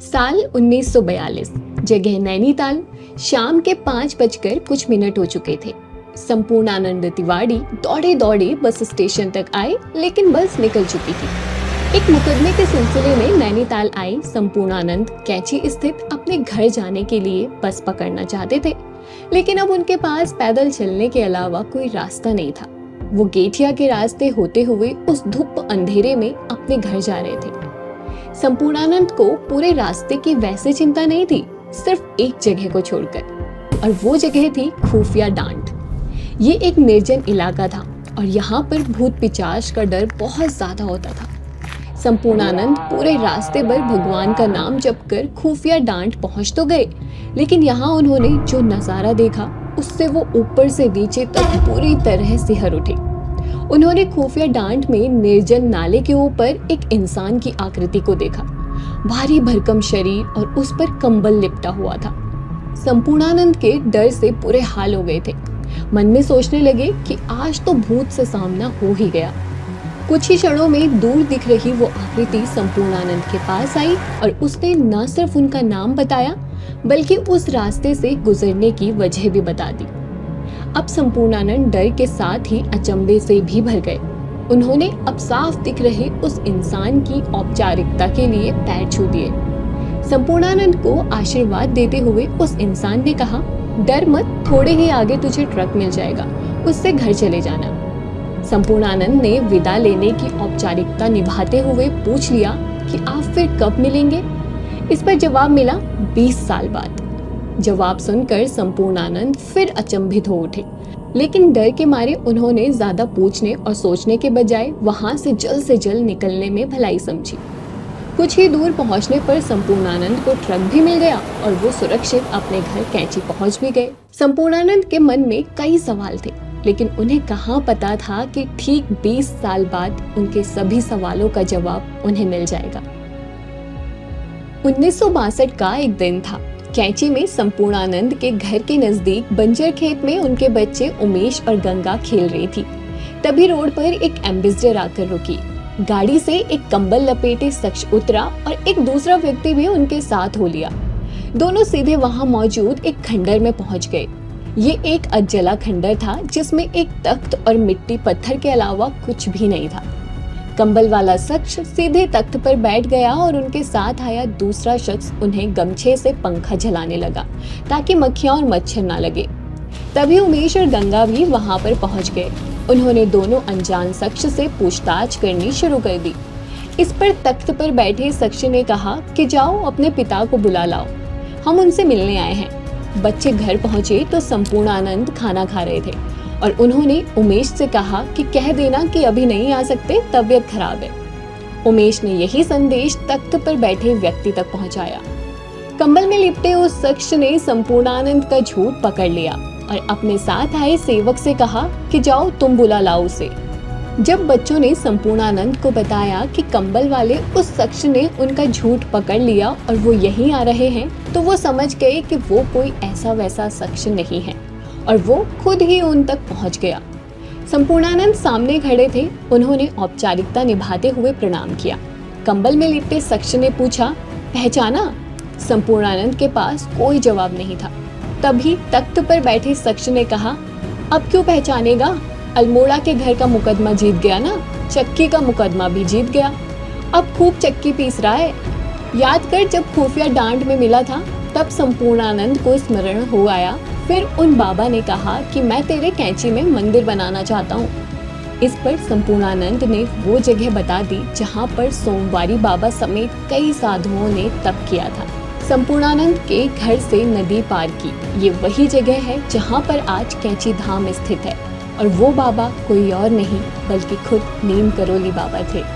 साल 1942, जगह नैनीताल। शाम के 5 बजकर कुछ मिनट हो चुके थे। संपूर्णानंद तिवारी दौड़े दौड़े बस स्टेशन तक आए, लेकिन बस निकल चुकी थी। एक मुकदमे के सिलसिले में नैनीताल आई संपूर्णानंद कैंची स्थित अपने घर जाने के लिए बस पकड़ना चाहते थे, लेकिन अब उनके पास पैदल चलने के अलावा कोई रास्ता नहीं था। वो गेठिया के रास्ते होते हुए उस धुप अंधेरे में अपने घर जा रहे थे। संपूर्णानंद को पूरे रास्ते की वैसे चिंता नहीं थी, सिर्फ एक जगह को छोड़कर, और वो जगह थी खुफिया डांट। ये एक निर्जन इलाका था और यहाँ पर भूत पिशाच का डर बहुत ज्यादा होता था। संपूर्णानंद पूरे रास्ते भर भगवान का नाम जपकर खुफिया डांट पहुंच तो गए, लेकिन यहाँ उन्होंने जो नजारा देखा उससे वो ऊपर से नीचे तक पूरी तरह सिहर उठे। उन्होंने खुफिया डांट में निर्जन नाले के ऊपर एक इंसान की आकृति को देखा। भारी भरकम शरीर और उस पर कंबल लिपटा हुआ था। संपूर्णानंद के डर से पूरे हाल हो गए थे। मन में सोचने लगे कि आज तो भूत से सामना हो ही गया। कुछ ही क्षणों में दूर दिख रही वो आकृति संपूर्णानंद के पास आई और उसने न सिर्फ उनका नाम बताया, बल्कि उस रास्ते से गुजरने की वजह भी बता दी। अब संपूर्णानंद डर के साथ ही अचंभे से भी भर गए। उन्होंने अब साफ दिख रहे उस इंसान की औपचारिकता के लिए पैर छू दिए। संपूर्णानंद को आशीर्वाद देते हुए उस इंसान ने कहा, डर मत, थोड़े ही आगे तुझे ट्रक मिल जाएगा, उससे घर चले जाना। संपूर्णानंद ने विदा लेने की औपचारिकता निभाते हुए पूछ लिया कि आप फिर कब मिलेंगे। इस पर जवाब मिला 20 साल बाद। जवाब सुनकर संपूर्णानंद फिर अचंभित हो उठे, लेकिन डर के मारे उन्होंने ज्यादा पूछने और सोचने के बजाय वहां से जल्द निकलने में भलाई समझी। कुछ ही दूर पहुंचने पर संपूर्णानंद को ट्रक भी मिल गया और वो सुरक्षित अपने घर कैंची पहुंच भी गए। संपूर्णानंद के मन में कई सवाल थे, लेकिन उन्हें कहाँ पता था कि ठीक 20 साल बाद उनके सभी सवालों का जवाब उन्हें मिल जाएगा। 1962 का एक दिन था। कैंची में संपूर्णानंद के घर के नजदीक बंजर खेत में उनके बच्चे उमेश और गंगा खेल रही थी। तभी रोड पर एक एम्बेसडर आकर रुकी। गाड़ी से एक कंबल लपेटे शख्स उतरा और एक दूसरा व्यक्ति भी उनके साथ हो लिया। दोनों सीधे वहां मौजूद एक खंडर में पहुंच गए। ये एक अधजला खंडर था जिसमें एक तख्त और मिट्टी पत्थर के अलावा कुछ भी नहीं था। कंबल वाला शख्स सीधे तख्त पर बैठ गया और उनके साथ आया दूसरा शख्स उन्हें गमछे से पंखा झलाने लगा ताकि मक्खियां और मच्छर ना लगे। तभी उमेश और गंगा भी वहां पर पहुंच गए। उन्होंने दोनों अनजान शख्स से पूछताछ करनी शुरू कर दी। इस पर तख्त पर बैठे शख्स ने कहा कि जाओ अपने पिता को बुला लाओ, हम उनसे मिलने आए हैं। बच्चे घर पहुंचे तो संपूर्णानंद खाना खा रहे थे और उन्होंने उमेश से कहा कि कह देना कि अभी नहीं आ सकते, तबीयत खराब है। उमेश ने यही संदेश तख्त पर बैठे व्यक्ति तक पहुंचाया। कंबल में लिपटे उस शख्स ने संपूर्णानंद का झूठ पकड़ लिया और अपने साथ आए सेवक से कहा कि जाओ तुम बुला लाओ उसे। जब बच्चों ने संपूर्णानंद को बताया कि कंबल वाले उस शख्स ने उनका झूठ पकड़ लिया और वो यहीं आ रहे हैं, तो वो समझ गए कि वो कोई ऐसा वैसा शख्स नहीं है और वो खुद ही उन तक पहुंच गया। संपूर्णानंद सामने खड़े थे। उन्होंने औपचारिकता निभाते हुए प्रणाम किया। कंबल में लिपटे शख्स ने पूछा, पहचाना? संपूर्णानंद के पास कोई जवाब नहीं था। तभी तख्त पर बैठे शख्स ने कहा, अब क्यों पहचानेगा? अल्मोड़ा के घर का मुकदमा जीत गया ना, चक्की का मुकदमा भी जीत गया। अब खूब चक्की पीस रहा है। याद कर, जब खुफिया डांट में मिला था तब संपूर्णानंद को स्मरण हो आया। फिर उन बाबा ने कहा कि मैं तेरे कैंची में मंदिर बनाना चाहता हूँ। इस पर संपूर्णानंद ने वो जगह बता दी जहाँ पर सोमवारी बाबा समेत कई साधुओं ने तप किया था। संपूर्णानंद के घर से नदी पार की ये वही जगह है जहाँ पर आज कैंची धाम स्थित है, और वो बाबा कोई और नहीं बल्कि खुद नीम करोली बाबा थे।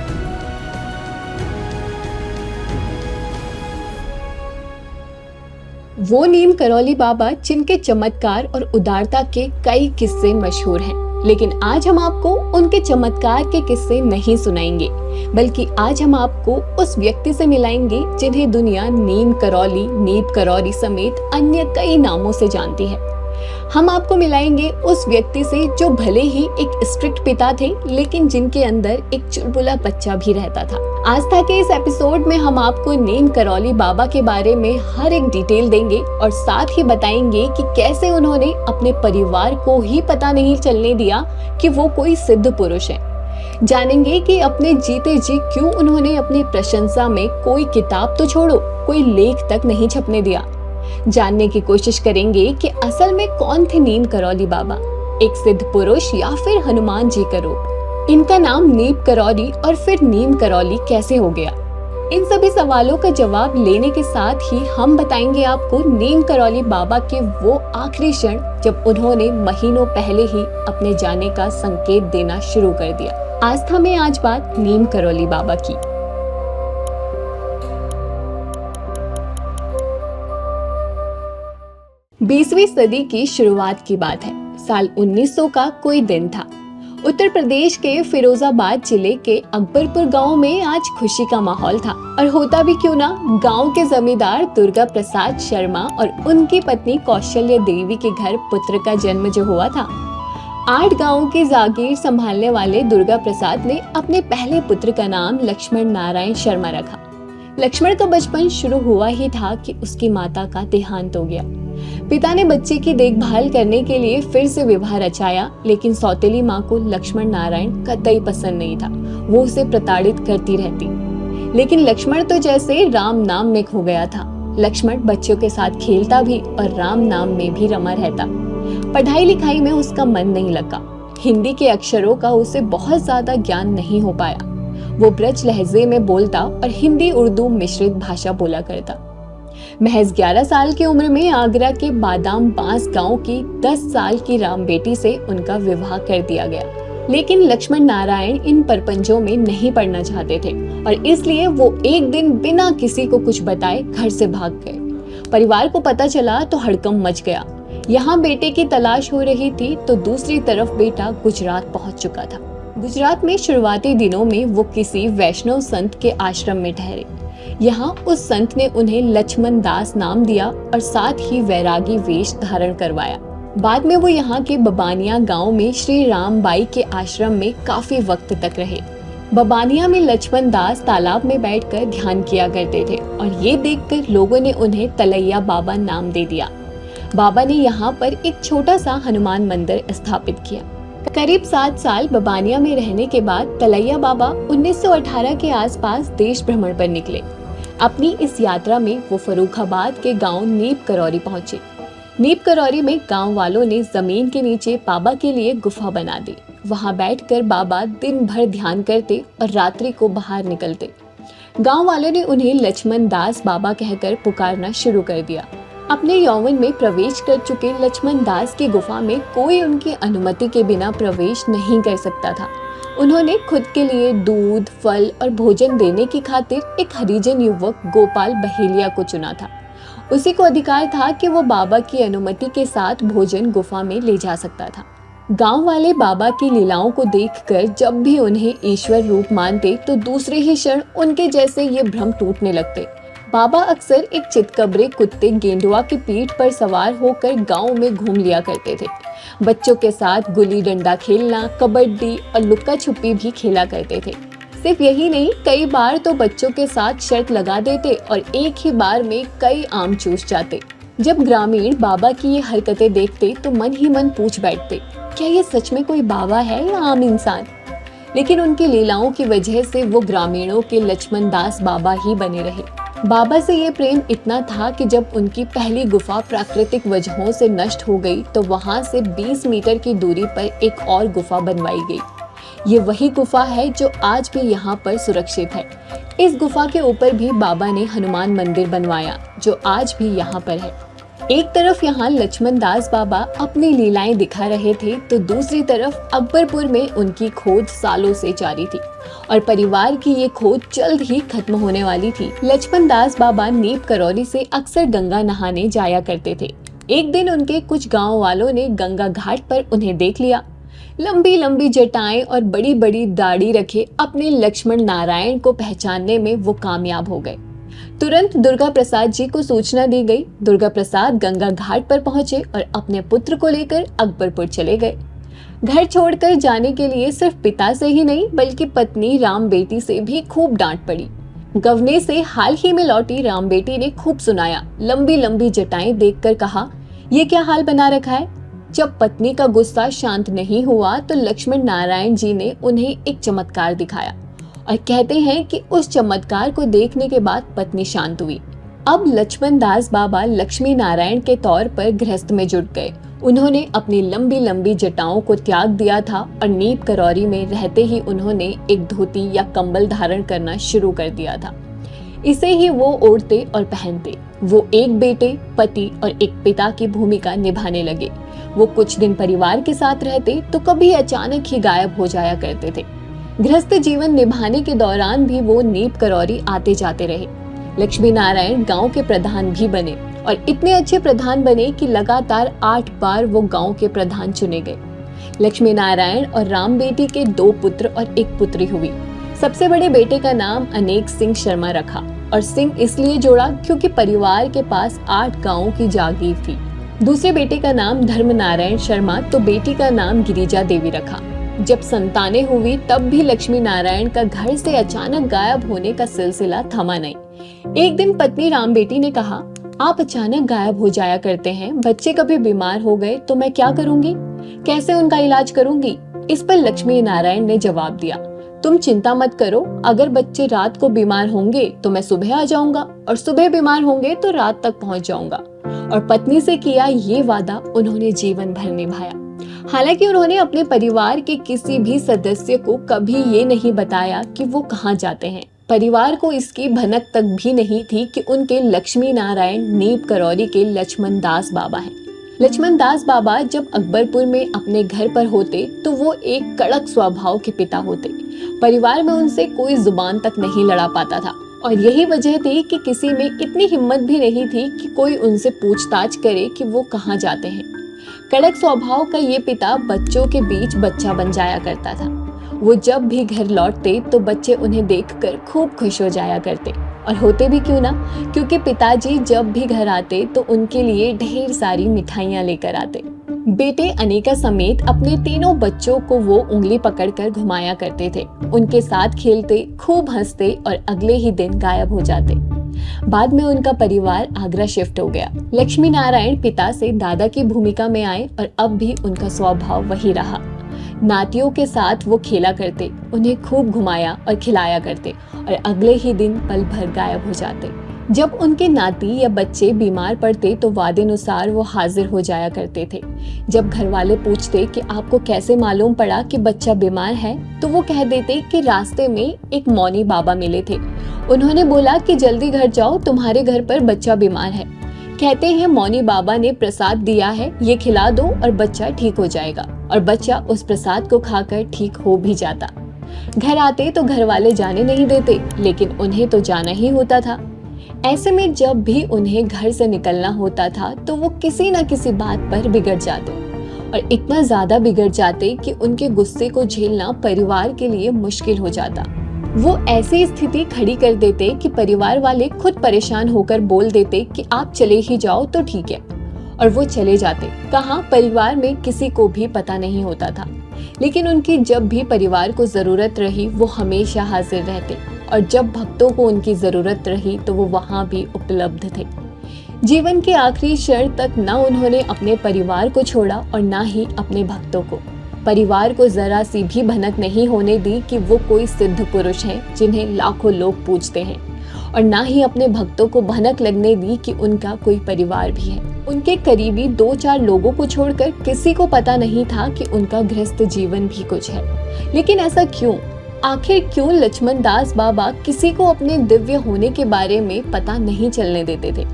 वो नीम करौली बाबा जिनके चमत्कार और उदारता के कई किस्से मशहूर हैं, लेकिन आज हम आपको उनके चमत्कार के किस्से नहीं सुनाएंगे, बल्कि आज हम आपको उस व्यक्ति से मिलाएंगे जिन्हें दुनिया नीम करौली, नीप करौरी समेत अन्य कई नामों से जानती है। हम आपको मिलाएंगे उस व्यक्ति से जो भले ही एक स्ट्रिक्ट पिता थे, लेकिन जिनके अंदर एक चुलबुला बच्चा भी रहता था। आस्था के इस एपिसोड में हम आपको नीम करौली बाबा के बारे में हर एक डिटेल देंगे और साथ ही बताएंगे कि कैसे उन्होंने अपने परिवार को ही पता नहीं चलने दिया कि वो कोई सिद्ध पुरुष है। जानेंगे कि अपने जीते जी क्यों उन्होंने अपनी प्रशंसा में कोई किताब तो छोड़ो, कोई लेख तक नहीं छपने दिया। जानने की कोशिश करेंगे कि असल में कौन थे नीम करौली बाबा, एक सिद्ध पुरुष या फिर हनुमान जी का रूप। इनका नाम नीम करौली और फिर नीम करौली कैसे हो गया? इन सभी सवालों का जवाब लेने के साथ ही हम बताएंगे आपको नीम करौली बाबा के वो आखिरी क्षण जब उन्होंने महीनों पहले ही अपने जाने का संकेत देना शुरू कर दिया। आस्था में आज बात नीम करौली बाबा की। 20वीं सदी की शुरुआत की बात है। साल 1900 का कोई दिन था। उत्तर प्रदेश के फिरोजाबाद जिले के अकबरपुर गांव में आज खुशी का माहौल था। और होता भी क्यों ना, गांव के जमींदार दुर्गा प्रसाद शर्मा और उनकी पत्नी कौशल्य देवी के घर पुत्र का जन्म जो हुआ था। 8 गांवों की जागीर संभालने वाले दुर्गा प्रसाद ने अपने पहले पुत्र का नाम लक्ष्मण नारायण शर्मा रखा। लक्ष्मण का बचपन शुरू हुआ ही था कि उसकी माता का देहांत हो गया। पिता ने बच्चे की देखभाल करने के लिए फिर से विवाह रचाया, लेकिन सौतेली माँ को लक्ष्मण नारायण कतई पसंद नहीं था। वो उसे प्रताड़ित करती रहती। लेकिन लक्ष्मण तो जैसे राम नाम में खो गया था। लक्ष्मण बच्चों के साथ खेलता भी और राम नाम में भी रमा रहता। पढ़ाई लिखाई में उसका मन नहीं लगा। हिंदी के अक्षरों का उसे बहुत ज्यादा ज्ञान नहीं हो पाया। वो ब्रज लहजे में बोलता और हिंदी उर्दू मिश्रित भाषा बोला करता। महज 11 साल की उम्र में आगरा के बादाम बांस गांव की 10 साल की राम बेटी से उनका विवाह कर दिया गया। लेकिन लक्ष्मण नारायण इन परपंचों में नहीं पड़ना चाहते थे और इसलिए वो एक दिन बिना किसी को कुछ बताए घर से भाग गए। परिवार को पता चला तो हड़कंप मच गया। यहाँ बेटे की तलाश हो रही थी तो दूसरी तरफ बेटा गुजरात पहुंच चुका था। गुजरात में शुरुआती दिनों में वो किसी वैष्णव संत के आश्रम में ठहरे। यहाँ उस संत ने उन्हें लक्ष्मण दास नाम दिया और साथ ही वैरागी वेश धारण करवाया। बाद में वो यहाँ के बबानिया गांव में श्री राम बाई के आश्रम में काफी वक्त तक रहे। बबानिया में लक्ष्मण दास तालाब में बैठकर ध्यान किया करते थे और ये देखकर लोगों ने उन्हें तलैया बाबा नाम दे दिया। बाबा ने यहाँ पर एक छोटा सा हनुमान मंदिर स्थापित किया। करीब 7 साल बबानिया में रहने के बाद तलैया बाबा 1918 के आसपास देश भ्रमण पर निकले। अपनी इस यात्रा में वो फर्रुखाबाद के गांव नीप करौरी पहुंचे। नीप करौरी में गांव वालों ने जमीन के नीचे बाबा के लिए गुफा बना दी। वहां बैठकर बाबा दिन भर ध्यान करते और रात्रि को बाहर निकलते। गांव वालों ने उन्हें लक्ष्मण दास बाबा कहकर पुकारना शुरू कर दिया। अपने यौवन में प्रवेश कर चुके लक्ष्मण दास की गुफा में कोई उनकी अनुमति के बिना प्रवेश नहीं कर सकता था। उन्होंने खुद के लिए दूध, फल और भोजन देने की खातिर एक हरिजन युवक गोपाल बहेलिया को चुना था। उसी को अधिकार था कि वो बाबा की अनुमति के साथ भोजन गुफा में ले जा सकता था। गांव वाले बाबा की लीलाओं को देखकर जब भी उन्हें ईश्वर रूप मानते तो दूसरे ही क्षण उनके जैसे ये भ्रम टूटने लगते। बाबा अक्सर एक चितकबरे कुत्ते गेंडुआ की पीठ पर सवार होकर गांव में घूम लिया करते थे। बच्चों के साथ गुल्ली डंडा खेलना, कबड्डी और लुक्का छुपी भी खेला करते थे। सिर्फ यही नहीं, कई बार तो बच्चों के साथ शर्त लगा देते और एक ही बार में कई आम चूस जाते। जब ग्रामीण बाबा की ये हरकतें देखते तो मन ही मन पूछ बैठते, क्या ये सच में कोई बाबा है या आम इंसान? लेकिन उनकी लीलाओं की वजह से वो ग्रामीणों के लक्ष्मण दास बाबा ही बने रहे। बाबा से ये प्रेम इतना था कि जब उनकी पहली गुफा प्राकृतिक वजहों से नष्ट हो गई तो वहां से 20 मीटर की दूरी पर एक और गुफा बनवाई गई। ये वही गुफा है जो आज भी यहाँ पर सुरक्षित है। इस गुफा के ऊपर भी बाबा ने हनुमान मंदिर बनवाया जो आज भी यहाँ पर है। एक तरफ यहाँ लक्ष्मण दास बाबा अपनी लीलाएं दिखा रहे थे तो दूसरी तरफ अकबरपुर में उनकी खोज सालों से जारी थी और परिवार की ये खोज जल्द ही खत्म होने वाली थी। लक्ष्मण दास बाबा नीप करौली से अक्सर गंगा नहाने जाया करते थे। एक दिन उनके कुछ गांव वालों ने गंगा घाट पर उन्हें देख लिया। लंबी लंबी जटाएं और बड़ी बड़ी दाढ़ी रखे अपने लक्ष्मण नारायण को पहचानने में वो कामयाब हो गए। तुरंत दुर्गा प्रसाद जी को सूचना दी गई। दुर्गा प्रसाद गंगा घाट पर पहुंचे और अपने पुत्र को लेकर अकबरपुर चले गए। घर छोड़कर जाने के लिए सिर्फ पिता से ही नहीं बल्कि पत्नी राम बेटी से भी खूब डांट पड़ी। गवने से हाल ही में लौटी राम बेटी ने खूब सुनाया, लंबी लंबी जटाएं देखकर कहा, ये क्या हाल बना रखा है। जब पत्नी का गुस्सा शांत नहीं हुआ तो लक्ष्मण नारायण जी ने उन्हें एक चमत्कार दिखाया और कहते हैं कि उस चमत्कार को देखने के बाद पत्नी शांत हुई। अब लक्ष्मण दास बाबा लक्ष्मी नारायण के तौर पर गृहस्थ में जुट गए। उन्होंने अपनी लंबी लंबी जटाओं को त्याग दिया था और नीप करौरी में रहते ही उन्होंने एक धोती या कंबल धारण करना शुरू कर दिया था। इसे ही वो ओढ़ते और पहनते। वो एक बेटे, पति और एक पिता की भूमिका निभाने लगे। वो कुछ दिन परिवार के साथ रहते तो कभी अचानक ही गायब हो जाया करते थे। गृहस्थ जीवन निभाने के दौरान भी वो नीप करौरी आते जाते रहे। लक्ष्मी नारायण गांव के प्रधान भी बने और इतने अच्छे प्रधान बने कि लगातार 8 बार वो गांव के प्रधान चुने गए। लक्ष्मी नारायण और राम बेटी के 2 पुत्र और 1 पुत्री हुई। सबसे बड़े बेटे का नाम अनेक सिंह शर्मा रखा और सिंह इसलिए जोड़ा क्योंकि परिवार के पास 8 गांवों की जागीर थी। दूसरे बेटे का नाम धर्म नारायण शर्मा तो बेटी का नाम गिरिजा देवी रखा। जब संतानें हुई तब भी लक्ष्मी नारायण का घर से अचानक गायब होने का सिलसिला थमा नहीं। एक दिन पत्नी राम बेटी ने कहा, आप अचानक गायब हो जाया करते हैं, बच्चे कभी बीमार हो गए तो मैं क्या करूंगी, कैसे उनका इलाज करूंगी। इस पर लक्ष्मी नारायण ने जवाब दिया, तुम चिंता मत करो, अगर बच्चे रात को बीमार होंगे तो मैं सुबह आ जाऊंगा और सुबह बीमार होंगे तो रात तक पहुंच जाऊंगा। और पत्नी से किया ये वादा उन्होंने जीवन भर निभाया। हालांकि उन्होंने अपने परिवार के किसी भी सदस्य को कभी ये नहीं बताया कि वो कहाँ जाते हैं। परिवार को इसकी भनक तक भी नहीं थी कि उनके लक्ष्मी नारायण नीप करौरी के लक्ष्मण दास बाबा हैं। लक्ष्मण दास बाबा जब अकबरपुर में अपने घर पर होते तो वो एक कड़क स्वभाव के पिता होते। परिवार में उनसे कोई जुबान तक नहीं लड़ा पाता था और यही वजह थी कि किसी में इतनी हिम्मत भी नहीं थी कि कोई उनसे पूछताछ करे कि वो कहाँ जाते हैं। कड़क स्वभाव का ये पिता बच्चों के बीच बच्चा बन जाया करता था। वो जब भी घर लौटते तो बच्चे उन्हें देखकर खूब खुश हो जाया करते और होते भी क्यों ना, क्योंकि पिताजी जब भी घर आते तो उनके लिए ढेर सारी मिठाइयाँ लेकर आते। बेटे अनेका समेत अपने तीनों बच्चों को वो उंगली पकड़कर घुमाया करते थे, उनके साथ खेलते, खूब हंसते और अगले ही दिन गायब हो जाते। बाद में उनका परिवार आगरा शिफ्ट हो गया। लक्ष्मी नारायण पिता से दादा की भूमिका में आए और अब भी उनका स्वभाव वही रहा। नातियों के साथ वो खेला करते, उन्हें खूब घुमाया और खिलाया करते और अगले ही दिन पल भर गायब हो जाते। जब उनके नाती या बच्चे बीमार पड़ते तो वादेनुसार वो हाजिर हो जाया करते थे। जब घर वाले पूछते कि आपको कैसे मालूम पड़ा कि बच्चा बीमार है तो वो कह देते कि रास्ते में एक मौनी बाबा मिले थे, उन्होंने बोला कि जल्दी घर जाओ, तुम्हारे घर पर बच्चा बीमार है। कहते हैं मौनी बाबा ने प्रसाद दिया है, ये खिला दो और बच्चा ठीक हो जाएगा। और बच्चा उस प्रसाद को खाकर ठीक हो भी जाता। घर आते तो घर वाले जाने नहीं देते, लेकिन उन्हें तो जाना ही होता था। ऐसे में जब भी उन्हें घर से निकलना होता था तो वो किसी न किसी बात पर बिगड़ जाते और इतना ज्यादा बिगड़ जाते कि उनके गुस्से को झेलना परिवार के लिए मुश्किल हो जाता। वो ऐसी स्थिति खड़ी कर देते कि परिवार वाले खुद परेशान होकर बोल देते कि आप चले ही जाओ तो ठीक है, और वो चले जाते। कहाँ परिवार में किसी को भी पता नहीं होता था, लेकिन उनकी जब भी परिवार को जरूरत रही वो हमेशा हाजिर रहते और जब भक्तों को उनकी जरूरत रही तो वो वहाँ भी उपलब्ध थे। जीवन के आखिरी क्षण तक न उन्होंने अपने परिवार को छोड़ा और न ही अपने भक्तों को। परिवार को जरा सी भी भनक नहीं होने दी कि वो कोई सिद्ध पुरुष हैं जिन्हें लाखों लोग पूजते हैं, और ना ही अपने भक्तों को भनक लगने दी कि उनका कोई परिवार भी है। उनके करीबी 2-4 लोगों को छोड़कर किसी को पता नहीं था कि उनका गृहस्थ जीवन भी कुछ है। लेकिन ऐसा क्यों? आखिर क्यों लक्ष्मण दास बाबा किसी को अपने दिव्य होने के बारे में पता नहीं चलने देते थे?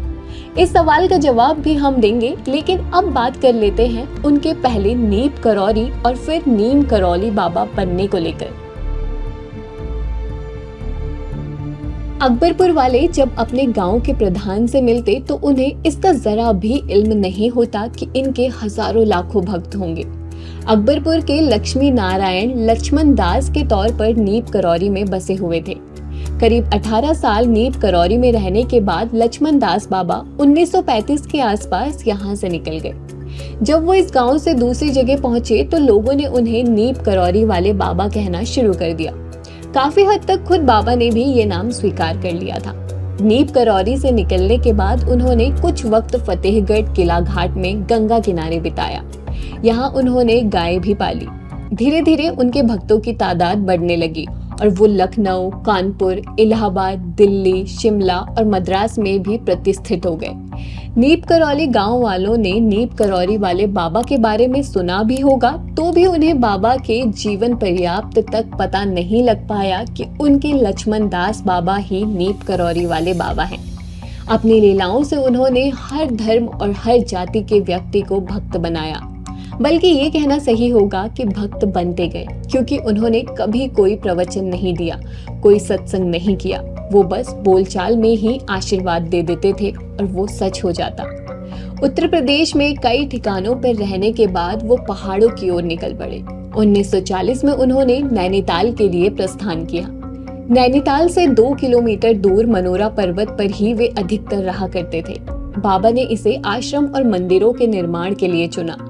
इस सवाल का जवाब भी हम देंगे, लेकिन अब बात कर लेते हैं उनके पहले नीप करौरी और फिर नीम करौली बाबा बनने को लेकर। अकबरपुर वाले जब अपने गांव के प्रधान से मिलते तो उन्हें इसका जरा भी इल्म नहीं होता कि इनके हजारों लाखों भक्त होंगे। अकबरपुर के लक्ष्मी नारायण लक्ष्मण दास के तौर पर नीप करौरी में बसे हुए थे। करीब 18 साल नीप करौरी में रहने के बाद लक्ष्मण दास बाबा 1935 के आसपास यहाँ से निकल गए। जब वो इस गांव से दूसरी जगह पहुंचे तो लोगों ने उन्हें नीप करौरी वाले बाबा कहना शुरू कर दिया। काफी हद तक खुद बाबा ने भी ये नाम स्वीकार कर लिया था। नीप करौरी से निकलने के बाद उन्होंने कुछ वक्त फतेहगढ़ किला घाट में गंगा किनारे बिताया। यहाँ उन्होंने गाय भी पाली। धीरे धीरे उनके भक्तों की तादाद बढ़ने लगी और वो लखनऊ, कानपुर, इलाहाबाद, दिल्ली, शिमला और मद्रास में भी प्रतिष्ठित हो गए। नीप करौली गांव वालों ने नीप करौरी वाले बाबा के बारे में सुना भी होगा, तो भी उन्हें बाबा के जीवन पर्याप्त तक पता नहीं लग पाया कि उनके लक्ष्मण दास बाबा ही नीप करौरी वाले बाबा हैं। अपनी लीलाओं से उन्होंने हर धर्म और हर जाति के व्यक्ति को भक्त बनाया। बल्कि ये कहना सही होगा कि भक्त बनते गए, क्योंकि उन्होंने कभी कोई प्रवचन नहीं दिया, कोई सत्संग नहीं किया। वो बस बोलचाल में ही आशीर्वाद दे देते थे और वो सच हो जाता। उत्तर प्रदेश में कई ठिकानों पर रहने के बाद वो पहाड़ों की ओर निकल पड़े। 1940 में उन्होंने नैनीताल के लिए प्रस्थान किया। नैनीताल से 2 किलोमीटर दूर मनोरा पर्वत पर ही वे अधिकतर रहा करते थे। बाबा ने इसे आश्रम और मंदिरों के निर्माण के लिए चुना।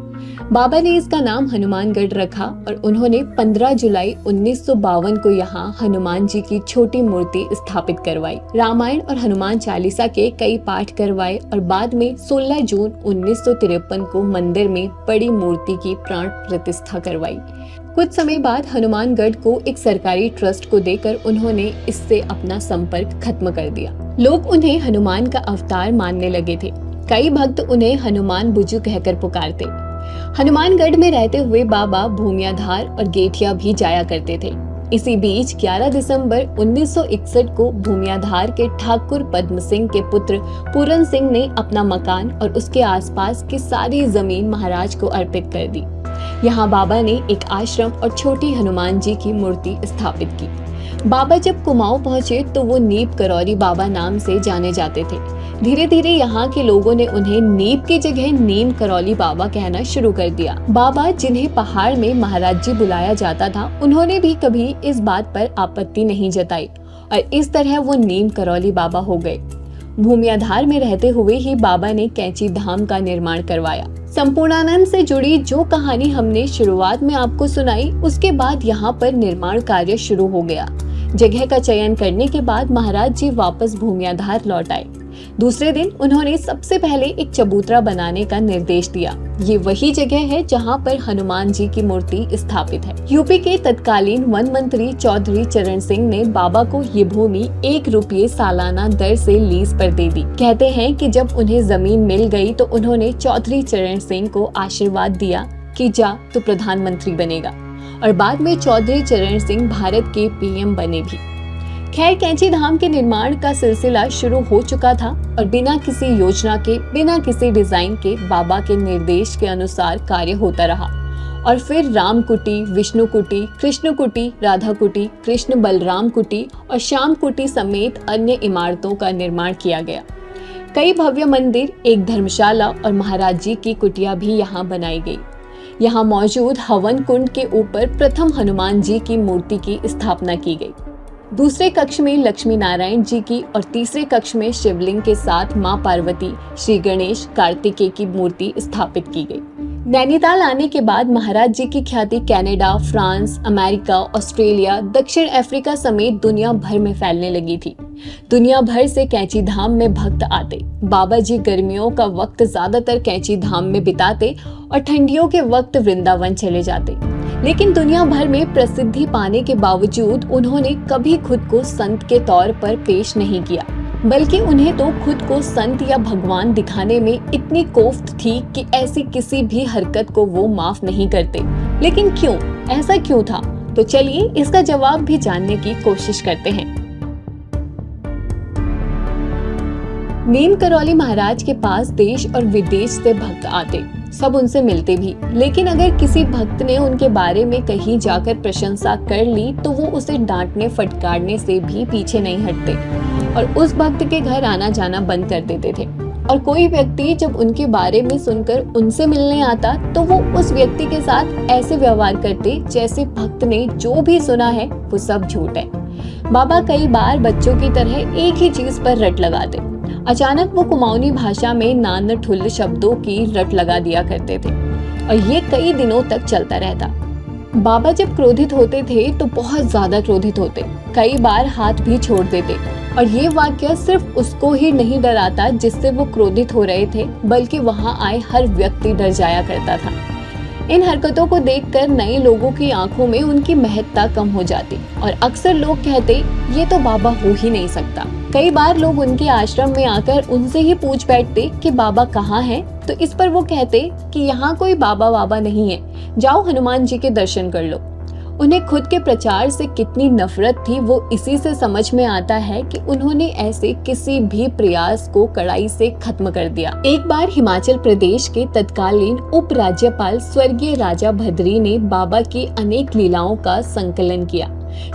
बाबा ने इसका नाम हनुमानगढ़ रखा और उन्होंने 15 जुलाई 1952 को यहाँ हनुमान जी की छोटी मूर्ति स्थापित करवाई। रामायण और हनुमान चालीसा के कई पाठ करवाए और बाद में 16 जून 1953 को मंदिर में बड़ी मूर्ति की प्राण प्रतिष्ठा करवाई। कुछ समय बाद हनुमानगढ़ को एक सरकारी ट्रस्ट को देकर उन्होंने इससे अपना संपर्क खत्म कर दिया। लोग उन्हें हनुमान का अवतार मानने लगे थे। कई भक्त उन्हें हनुमान बुजू कहकर पुकारते। हनुमानगढ़ में रहते हुए बाबा भूमियाधार और गेठिया भी जाया करते थे। इसी बीच 11 दिसंबर 1961 को भूमियाधार के ठाकुर पद्म सिंह के पुत्र पूरन सिंह ने अपना मकान और उसके आसपास की सारी जमीन महाराज को अर्पित कर दी। यहाँ बाबा ने एक आश्रम और छोटी हनुमान जी की मूर्ति स्थापित की। बाबा जब कुमाऊं पहुंचे तो वो नीप करौरी बाबा नाम से जाने जाते थे। धीरे धीरे यहाँ के लोगों ने उन्हें नीप की जगह नीम करौली बाबा कहना शुरू कर दिया। बाबा, जिन्हें पहाड़ में महाराज जी बुलाया जाता था, उन्होंने भी कभी इस बात पर आपत्ति नहीं जताई और इस तरह वो नीम करौली बाबा हो गए। भूमियाधार में रहते हुए ही बाबा ने कैंची धाम का निर्माण करवाया। संपूर्णानंद से जुड़ी जो कहानी हमने शुरुआत में आपको सुनाई, उसके बाद यहाँ पर निर्माण कार्य शुरू हो गया। जगह का चयन करने के बाद महाराज जी वापस भूमियाधार लौट आए। दूसरे दिन उन्होंने सबसे पहले एक चबूतरा बनाने का निर्देश दिया। ये वही जगह है जहाँ पर हनुमान जी की मूर्ति स्थापित है। यूपी के तत्कालीन वन मंत्री चौधरी चरण सिंह ने बाबा को ये भूमि 1 रुपये सालाना दर से लीज पर दे दी। कहते हैं कि जब उन्हें जमीन मिल गई तो उन्होंने चौधरी चरण सिंह को आशीर्वाद दिया कि जा तो प्रधानमंत्री बनेगा, और बाद में चौधरी चरण सिंह भारत के पीएम बने भी। खैर, कैंची धाम के निर्माण का सिलसिला शुरू हो चुका था और बिना किसी योजना के, बिना किसी डिजाइन के बाबा के निर्देश के अनुसार कार्य होता रहा। और फिर राम कुटी, विष्णु कुटी, कृष्ण कुटी, राधा कुटी, कृष्ण बलराम कुटी और श्याम कुटी समेत अन्य इमारतों का निर्माण किया गया। कई भव्य मंदिर, एक धर्मशाला और महाराज जी की कुटिया भी यहाँ बनाई गई। यहाँ मौजूद हवन कुंड के ऊपर प्रथम हनुमान जी की मूर्ति की स्थापना की गई। दूसरे कक्ष में लक्ष्मी नारायण जी की और तीसरे कक्ष में शिवलिंग के साथ मां पार्वती, श्री गणेश, कार्तिकेय की मूर्ति स्थापित की गई। नैनीताल आने के बाद महाराज जी की ख्याति कनाडा, फ्रांस, अमेरिका, ऑस्ट्रेलिया, दक्षिण अफ्रीका समेत दुनिया भर में फैलने लगी थी। दुनिया भर से कैंची धाम में भक्त आते। बाबा जी गर्मियों का वक्त ज्यादातर कैंची धाम में बिताते और ठंडियों के वक्त वृंदावन चले जाते। लेकिन दुनिया भर में प्रसिद्धि पाने के बावजूद उन्होंने कभी खुद को संत के तौर पर पेश नहीं किया, बल्कि उन्हें तो खुद को संत या भगवान दिखाने में इतनी कोफ्त थी कि ऐसी किसी भी हरकत को वो माफ नहीं करते। लेकिन क्यों? ऐसा क्यों था? तो चलिए इसका जवाब भी जानने की कोशिश करते हैं। नीम करौली महाराज के पास देश और विदेश से भक्त आते, सब उनसे मिलते भी। लेकिन अगर किसी भक्त ने उनके बारे में कहीं जाकर प्रशंसा कर ली तो वो उसे डांटने फटकारने से भी पीछे नहीं हटते और उस भक्त के घर आना जाना बंद कर देते थे। और कोई व्यक्ति जब उनके बारे में सुनकर उनसे मिलने आता तो वो उस व्यक्ति के साथ ऐसे व्यवहार करते जैसे भक्त ने जो भी सुना है वो सब झूठ है। बाबा कई बार बच्चों की तरह एक ही चीज पर रट लगाते। अचानक वो कुमाऊनी भाषा में नान ठुल्ल शब्दों की रट लगा दिया करते थे और ये कई दिनों तक चलता रहता। बाबा जब क्रोधित होते थे तो बहुत ज्यादा क्रोधित होते, कई बार हाथ भी छोड़ देते और ये वाक्य सिर्फ उसको ही नहीं डराता जिससे वो क्रोधित हो रहे थे, बल्कि वहां आए हर व्यक्ति डर जाया करता था। इन हरकतों को देखकर नए लोगों की आंखों में उनकी महत्ता कम हो जाती और अक्सर लोग कहते ये तो बाबा हो ही नहीं सकता। कई बार लोग उनके आश्रम में आकर उनसे ही पूछ बैठते कि बाबा कहाँ हैं, तो इस पर वो कहते कि यहाँ कोई बाबा बाबा नहीं है, जाओ हनुमान जी के दर्शन कर लो। उन्हें खुद के प्रचार से कितनी नफरत थी वो इसी से समझ में आता है कि उन्होंने ऐसे किसी भी प्रयास को कड़ाई से खत्म कर दिया। एक बार हिमाचल प्रदेश के तत्कालीन उप राज्यपाल स्वर्गीय राजा भद्री ने बाबा की अनेक लीलाओं का संकलन किया,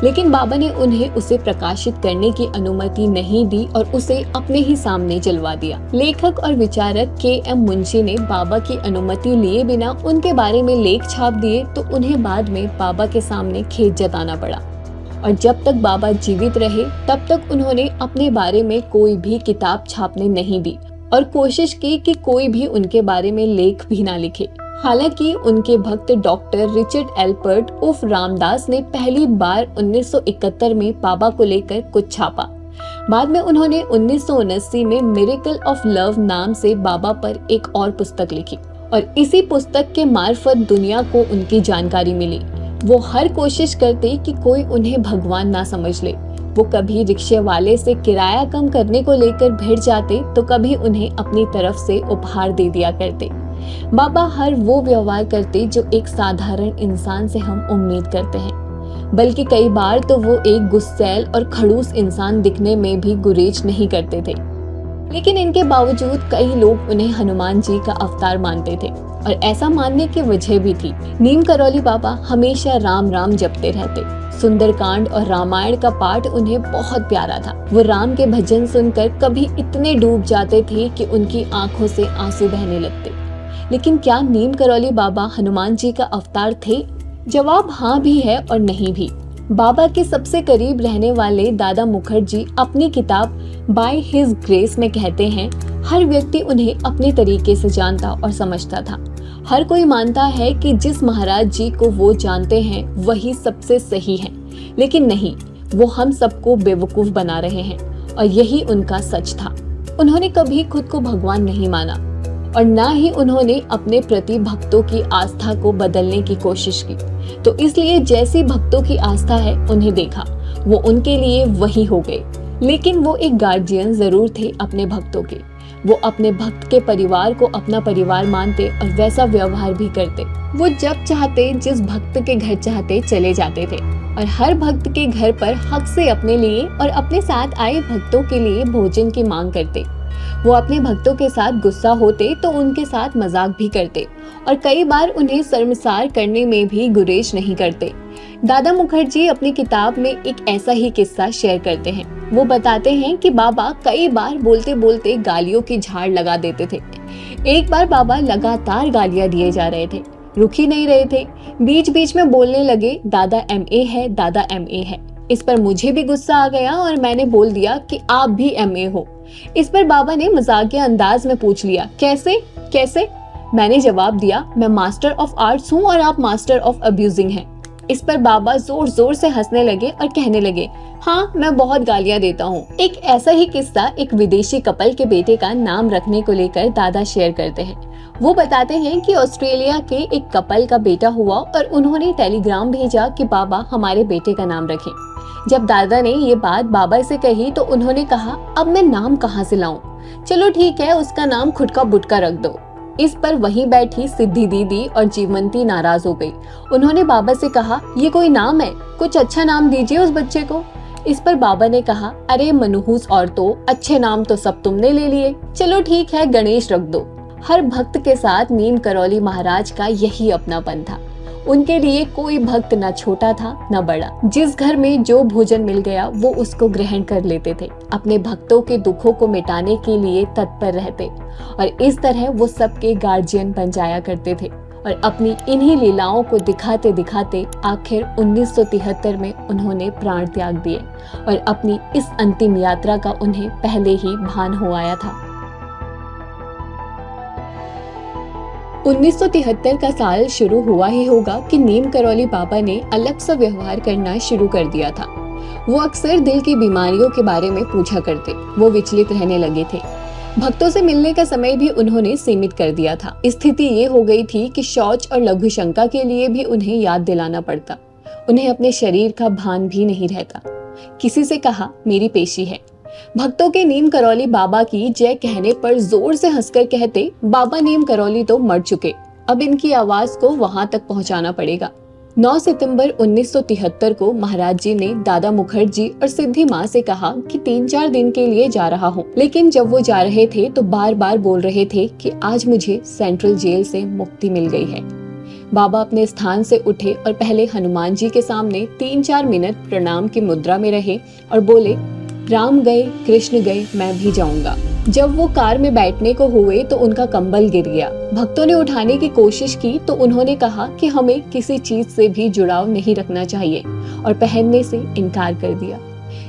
लेकिन बाबा ने उन्हें उसे प्रकाशित करने की अनुमति नहीं दी और उसे अपने ही सामने जलवा दिया। लेखक और विचारक के.एम. मुंशी ने बाबा की अनुमति लिए बिना उनके बारे में लेख छाप दिए तो उन्हें बाद में बाबा के सामने खेद जताना पड़ा और जब तक बाबा जीवित रहे तब तक उन्होंने अपने बारे में कोई भी किताब छापने नहीं दी और कोशिश की कि कोई भी उनके बारे में लेख भी ना लिखे। हालांकि उनके भक्त डॉक्टर रिचर्ड एल्पर्ट उर्फ रामदास ने पहली बार 1971 में बाबा को लेकर कुछ छापा। बाद में उन्होंने 1979 में मिरेकल ऑफ लव नाम से बाबा पर एक और पुस्तक लिखी और इसी पुस्तक के मार्फत दुनिया को उनकी जानकारी मिली। वो हर कोशिश करते कि कोई उन्हें भगवान ना समझ ले। वो कभी रिक्शे वाले से किराया कम करने को लेकर भिड़ जाते तो कभी उन्हें अपनी तरफ से उपहार दे दिया करते। बाबा हर वो व्यवहार करते जो एक साधारण इंसान से हम उम्मीद करते हैं, बल्कि कई बार तो वो एक गुस्सैल और खड़ूस इंसान दिखने में भी गुरेज नहीं करते थे। लेकिन इनके बावजूद कई लोग उन्हें हनुमान जी का अवतार मानते थे और ऐसा मानने की वजह भी थी। नीम करौली बाबा हमेशा राम राम जपते रहते। सुंदरकांड और रामायण का पाठ उन्हें बहुत प्यारा था। वो राम के भजन सुनकर कभी इतने डूब जाते थे कि उनकी आंखों से आंसू बहने लगते। लेकिन क्या नीम करौली बाबा हनुमान जी का अवतार थे? जवाब हाँ भी है और नहीं भी। बाबा के सबसे करीब रहने वाले दादा मुखर्जी अपनी किताब बाय हिज ग्रेस में कहते हैं, हर व्यक्ति उन्हें अपने तरीके से जानता और समझता था। हर कोई मानता है कि जिस महाराज जी को वो जानते हैं वही सबसे सही है, लेकिन नहीं, वो हम सबको बेवकूफ बना रहे हैं और यही उनका सच था। उन्होंने कभी खुद को भगवान नहीं माना और ना ही उन्होंने अपने प्रति भक्तों की आस्था को बदलने की कोशिश की। तो इसलिए जैसी भक्तों की आस्था है उन्हें देखा, वो उनके लिए वही हो गए। लेकिन वो एक गार्जियन जरूर थे अपने भक्तों के। वो अपने भक्त के परिवार को अपना परिवार मानते और वैसा व्यवहार भी करते। वो जब चाहते जिस भक्त के घर चाहते चले जाते थे और हर भक्त के घर पर हक से अपने लिए और अपने साथ आए भक्तों के लिए भोजन की मांग करते। वो अपने भक्तों के साथ गुस्सा होते तो उनके साथ मजाक भी करते और कई बार उन्हें शर्मसार करने में भी गुरेज नहीं करते। दादा मुखर्जी अपनी किताब में एक ऐसा ही किस्सा शेयर करते हैं। वो बताते हैं कि बाबा कई बार बोलते बोलते गालियों की झाड़ लगा देते थे। एक बार बाबा लगातार गालियां दिए जा रहे थे, रुक ही नहीं रहे थे। बीच बीच में बोलने लगे, दादा एमए है, दादा एमए है। इस पर मुझे भी गुस्सा आ गया और मैंने बोल दिया कि आप भी एमए हो। इस पर बाबा ने मजाकिया अंदाज में पूछ लिया, कैसे कैसे? मैंने जवाब दिया, मैं मास्टर ऑफ आर्ट्स हूँ और आप मास्टर ऑफ अब्यूजिंग हैं। इस पर बाबा जोर जोर से हंसने लगे और कहने लगे, हाँ मैं बहुत गालियां देता हूँ। एक ऐसा ही किस्सा एक विदेशी कपल के बेटे का नाम रखने को लेकर दादा शेयर करते हैं। वो बताते हैं कि ऑस्ट्रेलिया के एक कपल का बेटा हुआ और उन्होंने टेलीग्राम भेजा कि बाबा हमारे बेटे का नाम रखें। जब दादा ने ये बात बाबा से कही तो उन्होंने कहा, अब मैं नाम कहाँ से लाऊं? चलो ठीक है, उसका नाम खुटका बुटका रख दो। इस पर वहीं बैठी सिद्धि दीदी और जीवंती नाराज हो गई। उन्होंने बाबा से कहा, ये कोई नाम है? कुछ अच्छा नाम दीजिए उस बच्चे को। इस पर बाबा ने कहा, अरे मनहूस औरतों, अच्छे नाम तो सब तुमने ले लिए, चलो ठीक है गणेश रख दो। हर भक्त के साथ नीम करौली महाराज का यही अपनापन था। उनके लिए कोई भक्त न छोटा था न बड़ा। जिस घर में जो भोजन मिल गया वो उसको ग्रहण कर लेते थे। अपने भक्तों के दुखों को मिटाने के लिए तत्पर रहते और इस तरह वो सबके गार्जियन बन जाया करते थे और अपनी इन्हीं लीलाओं को दिखाते दिखाते आखिर 1973 में उन्होंने प्राण त्याग दिए और अपनी इस अंतिम यात्रा का उन्हें पहले ही भान हो आया था। 1973 का साल शुरू हुआ ही होगा कि नीम करौली बाबा ने अलग सा व्यवहार करना शुरू कर दिया था। वो अक्सर दिल की बीमारियों के बारे में पूछा करते, वो विचलित रहने लगे थे। भक्तों से मिलने का समय भी उन्होंने सीमित कर दिया था। स्थिति ये हो गई थी कि शौच और लघु शंका के लिए भी उन्हें याद दिलाना पड़ता। उन्हें अपने शरीर का भान भी नहीं रहता। किसी से कहा मेरी पेशी है। भक्तों के नीम करौली बाबा की जय कहने पर जोर से हंसकर कहते, बाबा नीम करौली तो मर चुके, अब इनकी आवाज को वहां तक पहुंचाना पड़ेगा। 9 सितंबर 1973 को महाराज जी ने दादा मुखर्जी और सिद्धि माँ से कहा कि 3-4 दिन के लिए जा रहा हूँ। लेकिन जब वो जा रहे थे तो बार बार बोल रहे थे कि आज मुझे सेंट्रल जेल से मुक्ति मिल गई है। बाबा अपने स्थान से उठे और पहले हनुमान जी के सामने 3-4 मिनट प्रणाम की मुद्रा में रहे और बोले, राम गए कृष्ण गए मैं भी जाऊंगा। जब वो कार में बैठने को हुए तो उनका कंबल गिर गया। भक्तों ने उठाने की कोशिश की तो उन्होंने कहा कि हमें किसी चीज से भी जुड़ाव नहीं रखना चाहिए और पहनने से इनकार कर दिया।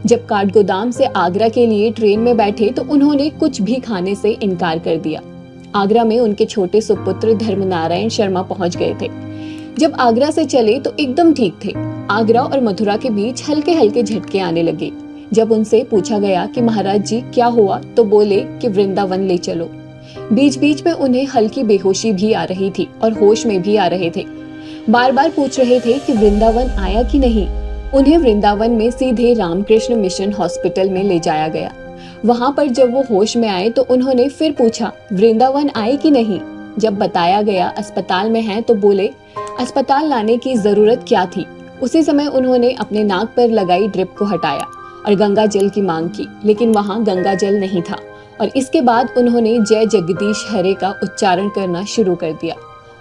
जब काठगोदाम से आगरा के लिए ट्रेन में बैठे तो उन्होंने कुछ भी खाने से इनकार कर दिया। आगरा में उनके छोटे सुपुत्र धर्मनारायण शर्मा पहुंच गए थे। जब आगरा से चले तो एकदम ठीक थे। आगरा और मथुरा के बीच हल्के हल्के झटके आने लगे। जब उनसे पूछा गया कि महाराज जी क्या हुआ तो बोले कि वृंदावन ले चलो। बीच बीच में उन्हें हल्की बेहोशी भी आ रही थी और होश में भी आ रहे थे। बार बार पूछ रहे थे कि वृंदावन आया कि नहीं। उन्हें वृंदावन में सीधे रामकृष्ण मिशन हॉस्पिटल में ले जाया गया। वहां पर जब वो होश में आए तो उन्होंने फिर पूछा वृंदावन आए कि नहीं। जब बताया गया अस्पताल में है तो बोले अस्पताल लाने की जरूरत क्या थी। उसी समय उन्होंने अपने नाक पर लगाई ड्रिप को हटाया और गंगा जल की मांग की, लेकिन वहां गंगा जल नहीं था। और इसके बाद उन्होंने जय जगदीश हरे का उच्चारण करना शुरू कर दिया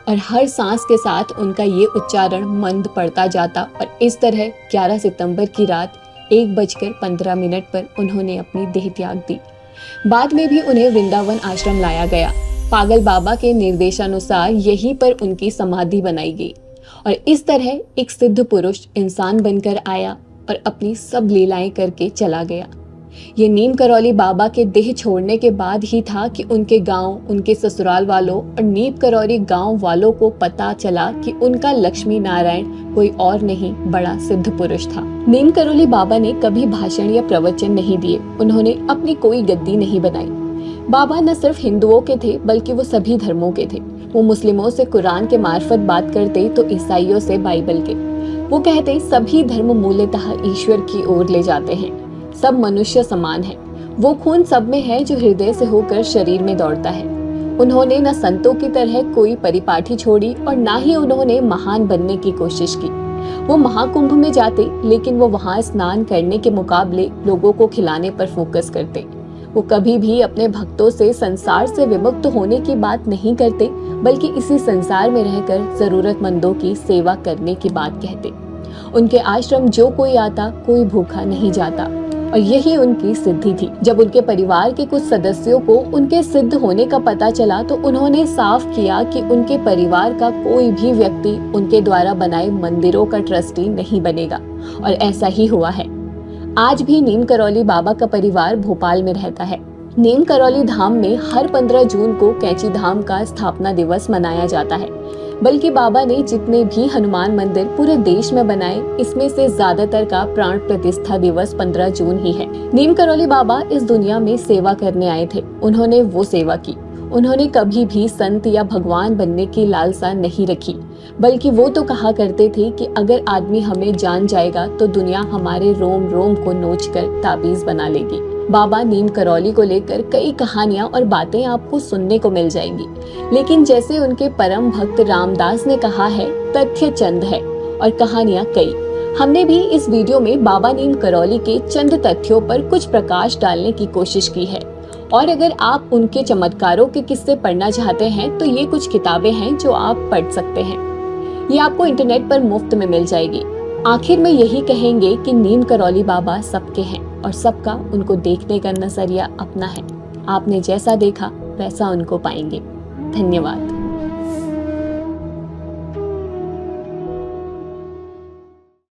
और हर सांस के साथ उनका ये उच्चारण मंद पड़ता जाता और इस तरह 11 सितंबर की रात 1:15 पर उन्होंने अपनी देह त्याग दी। बाद में भी उन्हें वृंदावन आश्रम लाया गया। पागल बाबा के निर्देशानुसार यहीं पर उनकी समाधि बनाई गई और इस तरह एक सिद्ध पुरुष इंसान बनकर आया और अपनी सब लीलाएं करके चला गया। ये नीम करौली बाबा के देह छोड़ने के बाद ही था कि उनके गांव, उनके ससुराल वालों और नीम करौली गांव वालों को पता चला कि उनका लक्ष्मी नारायण कोई और नहीं बड़ा सिद्ध पुरुष था। नीम करौली बाबा ने कभी भाषण या प्रवचन नहीं दिए। उन्होंने अपनी कोई गद्दी नहीं बनाई। बाबा न सिर्फ हिंदुओं के थे बल्कि वो सभी धर्मों के थे। वो मुस्लिमों से कुरान के मार्फत बात करते तो ईसाइयों से बाइबल के। वो कहते सभी धर्म मूलतः ईश्वर की ओर ले जाते हैं, सब मनुष्य समान है। वो खून सब में है जो हृदय से होकर शरीर में दौड़ता है। उन्होंने न संतों की तरह कोई परिपाठी छोड़ी और ना ही उन्होंने महान बनने की कोशिश की। वो महाकुंभ में जाते लेकिन वो वहां स्नान करने के मुकाबले लोगों को खिलाने पर फोकस करते। वो कभी भी अपने भक्तों से संसार से विमुक्त होने की बात नहीं करते बल्कि इसी संसार में रहकर जरूरतमंदों की सेवा करने की बात कहते। उनके आश्रम जो कोई आता कोई भूखा नहीं जाता और यही उनकी सिद्धि थी। जब उनके परिवार के कुछ सदस्यों को उनके सिद्ध होने का पता चला तो उन्होंने साफ किया कि उनके परिवार का कोई भी व्यक्ति उनके द्वारा बनाए मंदिरों का ट्रस्टी नहीं बनेगा और ऐसा ही हुआ है। आज भी नीम करौली बाबा का परिवार भोपाल में रहता है। नीम करौली धाम में हर 15 जून को कैंची धाम का स्थापना दिवस मनाया जाता है। बल्कि बाबा ने जितने भी हनुमान मंदिर पूरे देश में बनाए इसमें से ज्यादातर का प्राण प्रतिष्ठा दिवस 15 जून ही है। नीम करौली बाबा इस दुनिया में सेवा करने आए थे। उन्होंने वो सेवा की। उन्होंने कभी भी संत या भगवान बनने की लालसा नहीं रखी बल्कि वो तो कहा करते थे कि अगर आदमी हमें जान जाएगा तो दुनिया हमारे रोम रोम को नोचकर ताबीज बना लेगी। बाबा नीम करौली को लेकर कई कहानियां और बातें आपको सुनने को मिल जाएंगी, लेकिन जैसे उनके परम भक्त रामदास ने कहा है, तथ्य चंद है और कहानियां कई। हमने भी इस वीडियो में बाबा नीम करौली के चंद तथ्यों पर कुछ प्रकाश डालने की कोशिश की है और अगर आप उनके चमत्कारों के किस्से पढ़ना चाहते हैं तो ये कुछ किताबें हैं जो आप पढ़ सकते हैं। ये आपको इंटरनेट पर मुफ्त में मिल जाएगी। आखिर में यही कहेंगे कि नीम करौली बाबा सबके हैं और सबका उनको देखने का नजरिया अपना है। आपने जैसा देखा वैसा उनको पाएंगे। धन्यवाद।